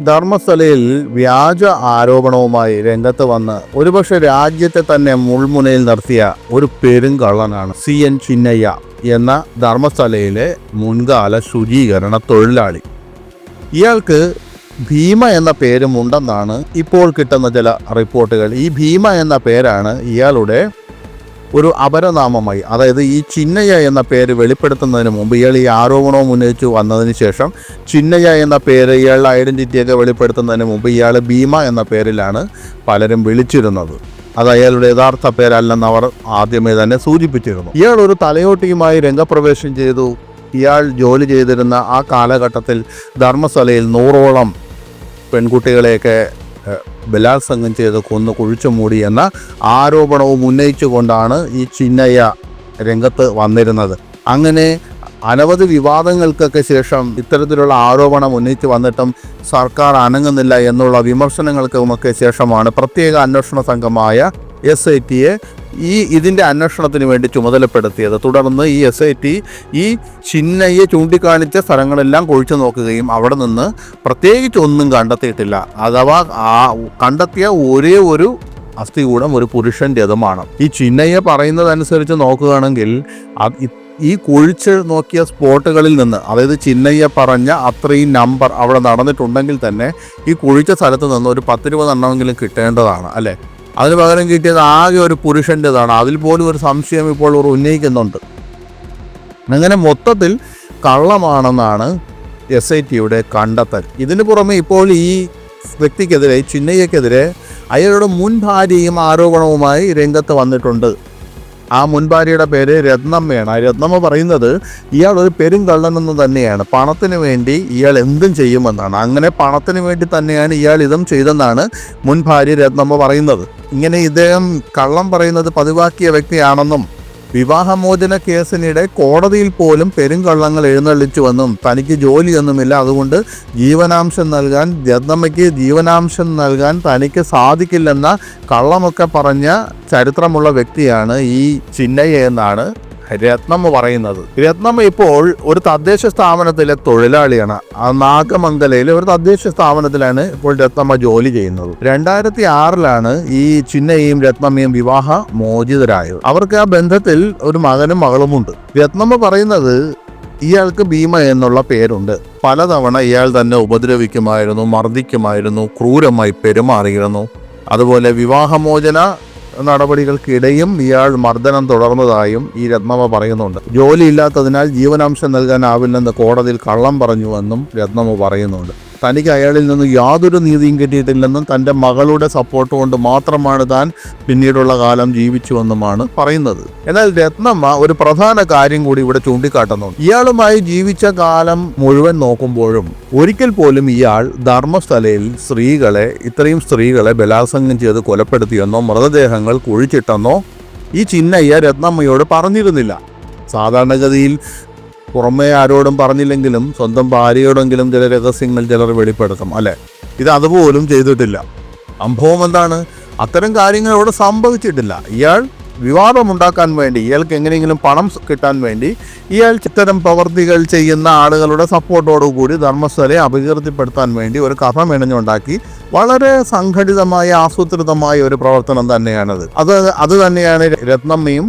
ധർമ്മസ്ഥലയിൽ വ്യാജ ആരോപണവുമായി രംഗത്ത് വന്ന് ഒരുപക്ഷെ രാജ്യത്തെ തന്നെ മുൾമുനയിൽ നിർത്തിയ ഒരു പെരുങ്കള്ളനാണ് CN ചിന്നയ്യ എന്ന ധർമ്മസ്ഥലയിലെ മുൻകാല ശുചീകരണ തൊഴിലാളി. ഇയാൾക്ക് ഭീമ എന്ന പേരും ഉണ്ടെന്നാണ് ഇപ്പോൾ കിട്ടുന്ന ചില റിപ്പോർട്ടുകൾ. ഈ ഭീമ എന്ന പേരാണ് ഇയാളുടെ ഒരു അപരനാമമായി, അതായത് ഈ ചിന്നയ്യ എന്ന പേര് വെളിപ്പെടുത്തുന്നതിന് മുമ്പ്, ഇയാൾ ഈ ആരോപണവും ഉന്നയിച്ചു വന്നതിന് ശേഷം ചിന്നയ്യ എന്ന പേര്, ഇയാളുടെ ഐഡൻറ്റിറ്റിയൊക്കെ വെളിപ്പെടുത്തുന്നതിന് മുമ്പ് ഇയാൾ ഭീമ എന്ന പേരിലാണ് പലരും വിളിച്ചിരുന്നത്. അത് അയാളുടെ യഥാർത്ഥ പേരല്ലെന്ന് അവർ ആദ്യമേ തന്നെ സൂചിപ്പിച്ചിരുന്നു. ഇയാൾ ഒരു തലയോട്ടിയുമായി രംഗപ്രവേശം ചെയ്തു. ഇയാൾ ജോലി ചെയ്തിരുന്ന ആ കാലഘട്ടത്തിൽ ധർമ്മസ്ഥലയിൽ 100ഓളം പെൺകുട്ടികളെയൊക്കെ ബലാത്സംഗം ചെയ്ത് കൊന്നു കുഴിച്ചു മൂടി എന്ന ആരോപണവും ഉന്നയിച്ചുകൊണ്ടാണ് ഈ ചിന്നയ്യ രംഗത്ത് വന്നിരുന്നത്. അങ്ങനെ അനവധി വിവാദങ്ങൾക്കൊക്കെ ശേഷം ഇത്തരത്തിലുള്ള ആരോപണം ഉന്നയിച്ച് വന്നിട്ടും സർക്കാർ അനങ്ങുന്നില്ല എന്നുള്ള വിമർശനങ്ങൾക്കുമൊക്കെ ശേഷമാണ് പ്രത്യേക അന്വേഷണ സംഘമായ SITയെ ഇതിൻ്റെ അന്വേഷണത്തിന് വേണ്ടി ചുമതലപ്പെടുത്തിയത്. തുടർന്ന് ഈ SIT ഈ ചിന്നയ്യെ ചൂണ്ടിക്കാണിച്ച സ്ഥലങ്ങളെല്ലാം കുഴിച്ചു നോക്കുകയും അവിടെ നിന്ന് പ്രത്യേകിച്ച് ഒന്നും കണ്ടെത്തിയിട്ടില്ല. അഥവാ കണ്ടെത്തിയ ഒരേ ഒരു അസ്ഥികൂടം ഒരു പുരുഷൻ്റെതുമാണ്. ഈ ചിന്നയ്യ പറയുന്നതനുസരിച്ച് നോക്കുകയാണെങ്കിൽ ഈ കുഴിച്ച് നോക്കിയ സ്പോട്ടുകളിൽ നിന്ന്, അതായത് ചിന്നയ്യ പറഞ്ഞ അത്രയും നമ്പർ അവിടെ നടന്നിട്ടുണ്ടെങ്കിൽ തന്നെ ഈ കുഴിച്ച സ്ഥലത്ത് നിന്ന് ഒരു 10-20 എണ്ണമെങ്കിലും കിട്ടേണ്ടതാണ്, അല്ലേ? അതിന് പകരം കിട്ടിയത് ആകെ ഒരു പുരുഷൻ്റെതാണ്. അതിൽ പോലും ഒരു സംശയം ഇപ്പോൾ ഒരു ഉന്നയിക്കുന്നുണ്ട്. അങ്ങനെ മൊത്തത്തിൽ കള്ളമാണെന്നാണ് SITയുടെ കണ്ടെത്തൽ. ഇതിന് പുറമെ ഇപ്പോൾ ഈ വ്യക്തിക്കെതിരെ, ചിന്നയ്യക്കെതിരെ അയാളുടെ മുൻ ഭാര്യയും ആരോപണവുമായി രംഗത്ത് വന്നിട്ടുണ്ട്. ആ മുൻ ഭാര്യയുടെ പേര് രത്നമ്മയാണ്. രത്നമ്മ പറയുന്നത് ഇയാൾ ഒരു പെരുങ്കള്ളനെന്ന് തന്നെയാണ്. പണത്തിന് വേണ്ടി ഇയാൾ എന്തും ചെയ്യുമെന്നാണ്. അങ്ങനെ പണത്തിന് വേണ്ടി തന്നെയാണ് ഇയാൾ ഇതും ചെയ്തെന്നാണ് മുൻ ഭാര്യ രത്നമ്മ പറയുന്നത്. ഇങ്ങനെ ഇദ്ദേഹം കള്ളം പറയുന്നത് പതിവാക്കിയ വ്യക്തിയാണെന്നും വിവാഹമോചന കേസിനിടെ കോടതിയിൽ പോലും പെരുങ്കള്ളങ്ങൾ എഴുന്നള്ളിച്ചുവെന്നും തനിക്ക് ജോലിയൊന്നുമില്ല, അതുകൊണ്ട് രത്നമ്മയ്ക്ക് ജീവനാംശം നൽകാൻ തനിക്ക് സാധിക്കില്ലെന്ന കള്ളമൊക്കെ പറഞ്ഞ ചരിത്രമുള്ള വ്യക്തിയാണ് ഈ ചിന്നയ്യ എന്നാണ് രത്നമ്മ പറയുന്നത്. രത്നമ്മ ഇപ്പോൾ ഒരു തദ്ദേശ സ്ഥാപനത്തിലെ തൊഴിലാളിയാണ്. നാഗമംഗലയിലെ ഒരു തദ്ദേശ സ്ഥാപനത്തിലാണ് ഇപ്പോൾ രത്നമ്മ ജോലി ചെയ്യുന്നത്. 2006 ഈ ചിന്നയ്യയും രത്നമ്മയും വിവാഹ മോചിതരായത്. അവർക്ക് ആ ബന്ധത്തിൽ ഒരു മകനും മകളുമുണ്ട്. രത്നമ്മ പറയുന്നത് ഇയാൾക്ക് ഭീമ എന്നുള്ള പേരുണ്ട്. പലതവണ ഇയാൾ തന്നെ ഉപദ്രവിക്കുമായിരുന്നു, മർദ്ദിക്കുമായിരുന്നു, ക്രൂരമായി പെരുമാറിയിരുന്നു. അതുപോലെ വിവാഹമോചന നടപടികൾക്കിടെയും ഇയാൾ മർദ്ദനം തുടർന്നതായും ഈ രത്നമ്മ പറയുന്നുണ്ട്. ജോലിയില്ലാത്തതിനാൽ ജീവനാംശം നൽകാനാവില്ലെന്ന് കോടതിയിൽ കള്ളം പറഞ്ഞുവെന്നും രത്നമ്മ പറയുന്നുണ്ട്. തനിക്ക് അയാളിൽ നിന്ന് യാതൊരു നീതിയും കിട്ടിയിട്ടില്ലെന്നും തൻ്റെ മകളുടെ സപ്പോർട്ട് കൊണ്ട് മാത്രമാണ് താൻ പിന്നീടുള്ള കാലം ജീവിച്ചുവെന്നുമാണ് പറയുന്നത്. എന്നാൽ രത്നമ്മ ഒരു പ്രധാന കാര്യം കൂടി ഇവിടെ ചൂണ്ടിക്കാട്ടുന്നുണ്ട്. ഇയാളുമായി ജീവിച്ച കാലം മുഴുവൻ നോക്കുമ്പോഴും ഒരിക്കൽ പോലും ഇയാൾ ധർമ്മസ്ഥലയിൽ ഇത്രയും സ്ത്രീകളെ ബലാത്സംഗം ചെയ്ത് കൊലപ്പെടുത്തിയെന്നോ മൃതദേഹങ്ങൾ കുഴിച്ചിട്ടെന്നോ ഈ ചിന്നയ്യ രത്നമ്മയോട് പറഞ്ഞിരുന്നില്ല. സാധാരണഗതിയിൽ പുറമേ ആരോടും പറഞ്ഞില്ലെങ്കിലും സ്വന്തം ഭാര്യയോടെങ്കിലും ചില രഹസ്യങ്ങൾ ചിലർ വെളിപ്പെടുത്തും, അല്ലേ? ഇത് അതുപോലും ചെയ്തിട്ടില്ല. സംഭവം എന്താണ്? അത്തരം കാര്യങ്ങൾ ഇവിടെ സംഭവിച്ചിട്ടില്ല. ഇയാൾ വിവാദമുണ്ടാക്കാൻ വേണ്ടി, ഇയാൾക്ക് എങ്ങനെയെങ്കിലും പണം കിട്ടാൻ വേണ്ടി ഇയാൾ ഇത്തരം പ്രവർത്തികൾ ചെയ്യുന്ന ആളുകളുടെ സപ്പോർട്ടോടുകൂടി ധർമ്മസ്ഥലയെ അപകീർത്തിപ്പെടുത്താൻ വേണ്ടി ഒരു കഥ മെനഞ്ഞുണ്ടാക്കി വളരെ സംഘടിതമായ ആസൂത്രിതമായ ഒരു പ്രവർത്തനം തന്നെയാണത്. അത് തന്നെയാണ് രത്നമ്മയും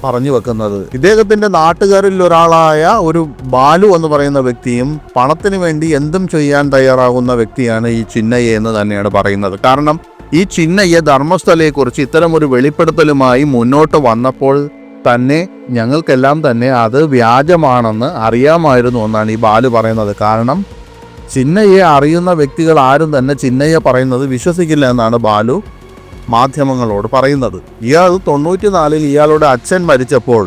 പറഞ്ഞു വെക്കുന്നത്. ഇദ്ദേഹത്തിൻ്റെ നാട്ടുകാരിൽ ഒരാളായ ഒരു ബാലു എന്ന് പറയുന്ന വ്യക്തിയും പണത്തിന് വേണ്ടി എന്തും ചെയ്യാൻ തയ്യാറാകുന്ന വ്യക്തിയാണ് ഈ ചിന്നയ്യ എന്ന് തന്നെയാണ് പറയുന്നത്. കാരണം ഈ ചിന്നയ്യ ധർമ്മസ്ഥലയെക്കുറിച്ച് ഇത്തരം ഒരു വെളിപ്പെടുത്തലുമായി മുന്നോട്ട് വന്നപ്പോൾ തന്നെ ഞങ്ങൾക്കെല്ലാം തന്നെ അത് വ്യാജമാണെന്ന് അറിയാമായിരുന്നു എന്നാണ് ഈ ബാലു പറയുന്നത്. കാരണം ചിന്നയ്യെ അറിയുന്ന വ്യക്തികൾ ആരും തന്നെ ചിന്നയ്യ പറയുന്നത് വിശ്വസിക്കില്ല എന്നാണ് ബാലു മാധ്യമങ്ങളോട് പറയുന്നത്. ഇയാൾ 94 ഇയാളുടെ അച്ഛൻ മരിച്ചപ്പോൾ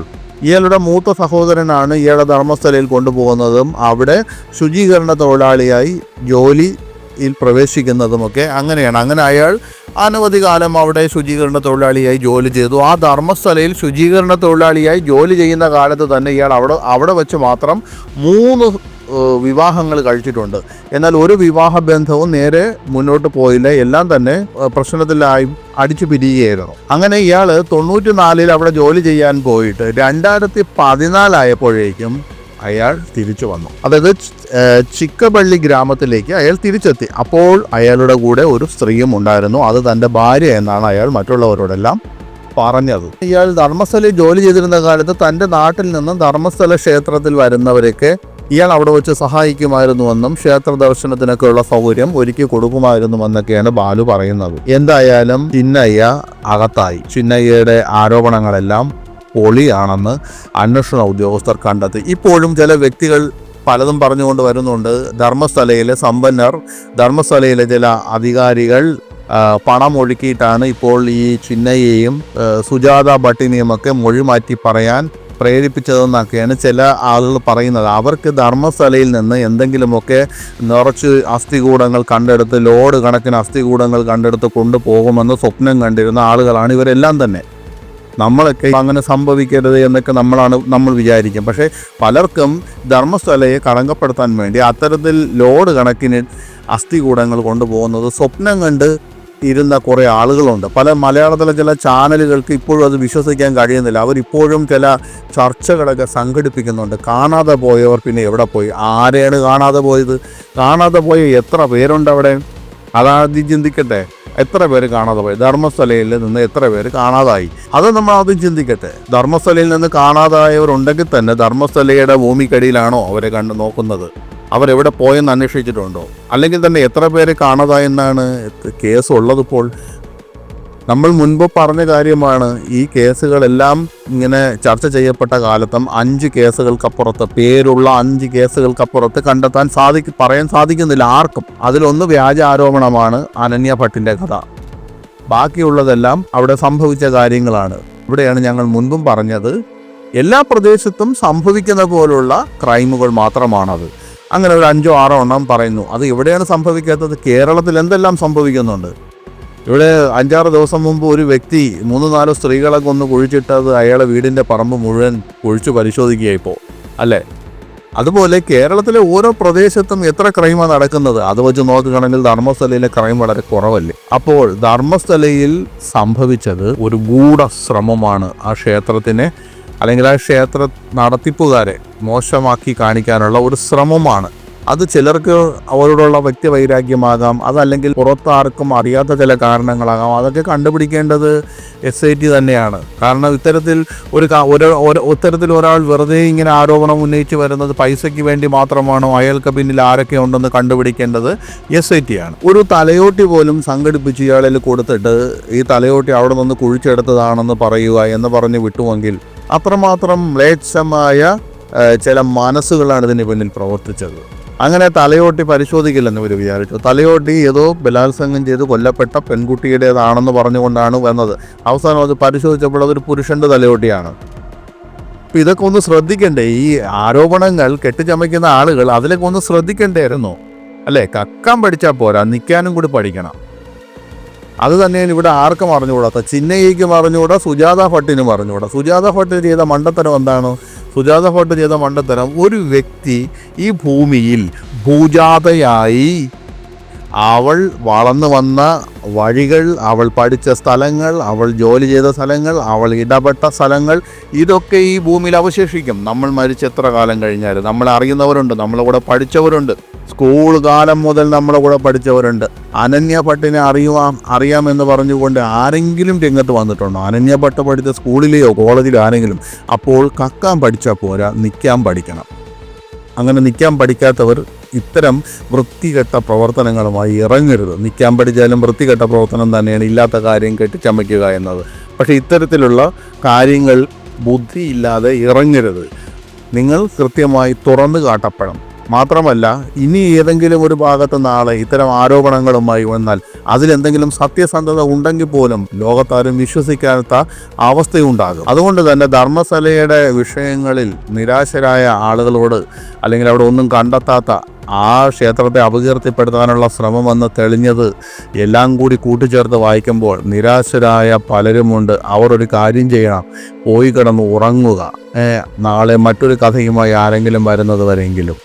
ഇയാളുടെ മൂത്ത സഹോദരനാണ് ഇയാളെ ധർമ്മസ്ഥലയിൽ കൊണ്ടുപോകുന്നതും അവിടെ ശുചീകരണ തൊഴിലാളിയായി ജോലിയിൽ പ്രവേശിക്കുന്നതുമൊക്കെ അങ്ങനെയാണ്. അങ്ങനെ അയാൾ അനവധി കാലം അവിടെ ശുചീകരണ തൊഴിലാളിയായി ജോലി ചെയ്തു. ആ ധർമ്മസ്ഥലയിൽ ശുചീകരണ തൊഴിലാളിയായി ജോലി ചെയ്യുന്ന കാലത്ത് തന്നെ ഇയാൾ അവിടെ വെച്ച് മാത്രം 3 വിവാഹങ്ങൾ കഴിച്ചിട്ടുണ്ട്. എന്നാൽ ഒരു വിവാഹ ബന്ധവും നേരെ മുന്നോട്ട് പോയില്ല. എല്ലാം തന്നെ പ്രശ്നത്തിലായി അടിച്ചു പിരിയുകയായിരുന്നു. അങ്ങനെ ഇയാൾ 94 അവിടെ ജോലി ചെയ്യാൻ പോയിട്ട് 2014 ആയപ്പോഴേക്കും അയാൾ തിരിച്ചു വന്നു. അതായത് ചിക്കബള്ളി ഗ്രാമത്തിലേക്ക് അയാൾ തിരിച്ചെത്തി. അപ്പോൾ അയാളുടെ കൂടെ ഒരു സ്ത്രീയും ഉണ്ടായിരുന്നു. അത് തൻ്റെ ഭാര്യ എന്നാണ് അയാൾ മറ്റുള്ളവരോടെല്ലാം പറഞ്ഞത്. ഇയാൾ ധർമ്മസ്ഥലയിൽ ജോലി ചെയ്തിരുന്ന കാലത്ത് തൻ്റെ നാട്ടിൽ നിന്നും ധർമ്മസ്ഥല ക്ഷേത്രത്തിൽ വരുന്നവരൊക്കെ ഇയാൾ അവിടെ വെച്ച് സഹായിക്കുമായിരുന്നുവെന്നും ക്ഷേത്ര ദർശനത്തിനൊക്കെയുള്ള സൗകര്യം ഒരുക്കി കൊടുക്കുമായിരുന്നുവെന്നൊക്കെയാണ് ബാലു പറയുന്നത്. എന്തായാലും ചിന്നയ്യ അകത്തായി. ചിന്നയ്യയുടെ ആരോപണങ്ങളെല്ലാം പൊളിയാണെന്ന് അന്വേഷണ ഉദ്യോഗസ്ഥർ കണ്ടെത്തി. ഇപ്പോഴും ചില വ്യക്തികൾ പലതും പറഞ്ഞുകൊണ്ട് വരുന്നുണ്ട്. ധർമ്മസ്ഥലയിലെ സമ്പന്നർ, ധർമ്മസ്ഥലയിലെ ചില അധികാരികൾ പണം ഒഴുക്കിയിട്ടാണ് ഇപ്പോൾ ഈ ചിന്നയെയും സുജാത ഭട്ടിനെയുമൊക്കെ മൊഴി മാറ്റി പറയാൻ പ്രേരിപ്പിച്ചതെന്നൊക്കെയാണ് ചില ആളുകൾ പറയുന്നത്. അവർക്ക് ധർമ്മസ്ഥലയിൽ നിന്ന് എന്തെങ്കിലുമൊക്കെ നിറച്ച് അസ്ഥികൂടങ്ങൾ കണ്ടെടുത്ത്, ലോഡ് കണക്കിന് അസ്ഥികൂടങ്ങൾ കണ്ടെടുത്ത് കൊണ്ടുപോകുമെന്ന് സ്വപ്നം കണ്ടിരുന്ന ആളുകളാണ് ഇവരെല്ലാം തന്നെ. നമ്മളൊക്കെ അങ്ങനെ സംഭവിക്കരുത് എന്നൊക്കെ നമ്മൾ വിചാരിക്കും. പക്ഷേ പലർക്കും ധർമ്മസ്ഥലയെ കളങ്കപ്പെടുത്താൻ വേണ്ടി അത്തരത്തിൽ ലോഡ് കണക്കിന് അസ്ഥികൂടങ്ങൾ കൊണ്ടുപോകുന്നത് സ്വപ്നം കണ്ട് ഇരുന്ന കുറേ ആളുകളുണ്ട്. പല മലയാളത്തിലെ ചില ചാനലുകൾക്ക് ഇപ്പോഴും അത് വിശ്വസിക്കാൻ കഴിയുന്നില്ല. അവരിപ്പോഴും ചില ചർച്ചകളൊക്കെ സംഘടിപ്പിക്കുന്നുണ്ട്. കാണാതെ പോയവർ പിന്നെ എവിടെ പോയി? ആരെയാണ് കാണാതെ പോയത്? കാണാതെ പോയ എത്ര പേരുണ്ട് അവിടെ? അതാദ്യം ചിന്തിക്കട്ടെ. എത്ര പേര് കാണാതെ പോയി? ധർമ്മസ്ഥലയിൽ നിന്ന് എത്ര പേര് കാണാതായി? അത് നമ്മൾ ആദ്യം ചിന്തിക്കട്ടെ. ധർമ്മസ്ഥലയിൽ നിന്ന് കാണാതായവരുണ്ടെങ്കിൽ തന്നെ ധർമ്മസ്ഥലയുടെ ഭൂമിക്കടിയിലാണോ അവരെ കണ്ട് നോക്കുന്നത്? അവരെവിടെ പോയെന്ന് അന്വേഷിച്ചിട്ടുണ്ടോ? അല്ലെങ്കിൽ തന്നെ എത്ര പേര് കാണാതായെന്നാണ് കേസ് ഉള്ളതിപ്പോൾ? നമ്മൾ മുൻപ് പറഞ്ഞ കാര്യമാണ്. ഈ കേസുകളെല്ലാം ഇങ്ങനെ ചർച്ച ചെയ്യപ്പെട്ട കാലത്തും 5 കേസുകൾക്കപ്പുറത്ത്, പേരുള്ള 5 കേസുകൾക്കപ്പുറത്ത് പറയാൻ സാധിക്കുന്നില്ല ആർക്കും. അതിലൊന്ന് വ്യാജ ആരോപണമാണ് അനന്യ ഭട്ടിൻ്റെ കഥ. ബാക്കിയുള്ളതെല്ലാം അവിടെ സംഭവിച്ച കാര്യങ്ങളാണ്. ഇവിടെയാണ് ഞങ്ങൾ മുൻപും പറഞ്ഞത്, എല്ലാ പ്രദേശത്തും സംഭവിക്കുന്ന പോലുള്ള ക്രൈമുകൾ മാത്രമാണത്. അങ്ങനെ ഒരു 5 6 എണ്ണം പറയുന്നു. അത് എവിടെയാണ് സംഭവിക്കാത്തത്? കേരളത്തിൽ എന്തെല്ലാം സംഭവിക്കുന്നുണ്ട്. ഇവിടെ 5 6 ദിവസം മുമ്പ് ഒരു വ്യക്തി 3 4 സ്ത്രീകളെ കൊന്ന് കുഴിച്ചിട്ടത് അയാളെ വീടിൻ്റെ പറമ്പ് മുഴുവൻ കുഴിച്ചു പരിശോധിക്കുക ഇപ്പോൾ, അല്ലേ? അതുപോലെ കേരളത്തിലെ ഓരോ പ്രദേശത്തും എത്ര ക്രൈമാണ് നടക്കുന്നത്. അത് വെച്ച് നോക്കുകയാണെങ്കിൽ ധർമ്മസ്ഥലയിലെ ക്രൈം വളരെ കുറവല്ലേ? അപ്പോൾ ധർമ്മസ്ഥലയിൽ സംഭവിച്ചത് ഒരു ഗൂഢശ്രമമാണ്. ആ ക്ഷേത്രത്തിനെ അല്ലെങ്കിൽ ആ ക്ഷേത്ര നടത്തിപ്പുകാരെ മോശമാക്കി കാണിക്കാനുള്ള ഒരു ശ്രമമാണ്. അത് ചിലർക്ക് അവരോടുള്ള വ്യക്തിവൈരാഗ്യമാകാം, അതല്ലെങ്കിൽ പുറത്താർക്കും അറിയാത്ത ചില കാരണങ്ങളാകാം. അതൊക്കെ കണ്ടുപിടിക്കേണ്ടത് SIT തന്നെയാണ്. കാരണം ഇത്തരത്തിൽ ഒരാൾ വെറുതെ ഇങ്ങനെ ആരോപണം ഉന്നയിച്ച് വരുന്നത് പൈസയ്ക്ക് വേണ്ടി മാത്രമാണോ? അയാൾക്ക് പിന്നിൽ ആരൊക്കെ ഉണ്ടെന്ന് കണ്ടുപിടിക്കേണ്ടത് SIT ആണ്. ഒരു തലയോട്ടി പോലും സംഘടിപ്പിച്ച് ഇയാളിൽ കൊടുത്തിട്ട് ഈ തലയോട്ടി അവിടെ നിന്ന് കുഴിച്ചെടുത്തതാണെന്ന് പറയുക എന്ന് പറഞ്ഞ് വിട്ടുവെങ്കിൽ അത്രമാത്രം മ്ലേച്ഛമായ ചില മനസ്സുകളാണ് ഇതിന് പിന്നിൽ പ്രവർത്തിച്ചത്. അങ്ങനെ തലയോട്ടി പരിശോധിക്കില്ലെന്ന് ഇവർ വിചാരിച്ചു. തലയോട്ടി ഏതോ ബലാത്സംഗം ചെയ്ത് കൊല്ലപ്പെട്ട പെൺകുട്ടിയുടേതാണെന്ന് പറഞ്ഞുകൊണ്ടാണ് വന്നത്. അവസാനം അത് പരിശോധിച്ചപ്പോൾ അതൊരു പുരുഷൻ്റെ തലയോട്ടിയാണ്. അപ്പം ഇതൊക്കെ ഒന്ന് ശ്രദ്ധിക്കണ്ടേ? ഈ ആരോപണങ്ങൾ കെട്ടിച്ചമയ്ക്കുന്ന ആളുകൾ അതിലൊക്കെ ഒന്ന് ശ്രദ്ധിക്കണ്ടായിരുന്നോ? അല്ലേ? കക്കാൻ പഠിച്ചാൽ പോരാ, നിൽക്കാനും കൂടി പഠിക്കണം. അത് തന്നെയാണ് ഇവിടെ ആർക്കും അറിഞ്ഞുകൂടാത്ത. ചിന്നയ്യയ്ക്കും അറിഞ്ഞുകൂടാ, സുജാത ഭട്ടിനും അറിഞ്ഞുകൂടാ. സുജാത ഭട്ട് ചെയ്ത മണ്ടത്തരം എന്താണ്? സുജാത ഭട്ട് ചെയ്ത മണ്ടത്തരം, ഒരു വ്യക്തി ഈ ഭൂമിയിൽ ഭൂജാതയായി അവൾ വളർന്നു വന്ന വഴികൾ, അവൾ പഠിച്ച സ്ഥലങ്ങൾ, അവൾ ജോലി ചെയ്ത സ്ഥലങ്ങൾ, അവൾ ഇടപെട്ട സ്ഥലങ്ങൾ, ഇതൊക്കെ ഈ ഭൂമിയിൽ അവശേഷിക്കും. നമ്മൾ മരിച്ച് എത്ര കാലം കഴിഞ്ഞാലും നമ്മളെ അറിയുന്നവരുണ്ട്, നമ്മളെ കൂടെ പഠിച്ചവരുണ്ട്, സ്കൂൾ കാലം മുതൽ നമ്മളെ കൂടെ പഠിച്ചവരുണ്ട്. അനന്യ ഭട്ടിനെ അറിയാമെന്ന് പറഞ്ഞുകൊണ്ട് ആരെങ്കിലും രംഗത്ത് വന്നിട്ടുണ്ടോ? അനന്യ ഭട്ട് പഠിച്ച സ്കൂളിലെയോ കോളേജിലോ ആരെങ്കിലും? അപ്പോൾ കക്കാൻ പഠിച്ചാൽ പോരാ, നിൽക്കാൻ പഠിക്കണം. അങ്ങനെ നിൽക്കാൻ പഠിക്കാത്തവർ ഇത്തരം വൃത്തികെട്ട പ്രവർത്തനങ്ങളുമായി ഇറങ്ങരുത്. നിൽക്കാൻ പഠിച്ചാലും വൃത്തികെട്ട പ്രവർത്തനം തന്നെയാണ് ഇല്ലാത്ത കാര്യം കെട്ടിച്ചമയ്ക്കുക എന്നത്. പക്ഷേ ഇത്തരത്തിലുള്ള കാര്യങ്ങൾ ബുദ്ധിയില്ലാതെ ഇറങ്ങരുത്. നിങ്ങൾ കൃത്യമായി തുറന്നു കാട്ടപ്പെടണം. മാത്രമല്ല, ഇനി ഏതെങ്കിലും ഒരു ഭാഗത്ത് നാളെ ഇത്തരം ആരോപണങ്ങളുമായി വന്നാൽ അതിലെന്തെങ്കിലും സത്യസന്ധത ഉണ്ടെങ്കിൽ പോലും ലോകത്താരും വിശ്വസിക്കാത്ത അവസ്ഥയുണ്ടാകും. അതുകൊണ്ട് തന്നെ ധർമ്മസ്ഥലയുടെ വിഷയങ്ങളിൽ നിരാശരായ ആളുകളോട്, അല്ലെങ്കിൽ അവിടെ ഒന്നും കണ്ടെത്താത്ത ആ ക്ഷേത്രത്തെ അപകീർത്തിപ്പെടുത്താനുള്ള ശ്രമമെന്ന് തെളിഞ്ഞത് എല്ലാം കൂടി കൂട്ടിച്ചേർത്ത് വായിക്കുമ്പോൾ നിരാശരായ പലരുമുണ്ട്. അവർ ഒരു കാര്യം ചെയ്യണം, പോയി കിടന്ന് ഉറങ്ങുക. നാളെ മറ്റൊരു കഥയുമായി ആരെങ്കിലും വരുന്നത് വരെയെങ്കിലും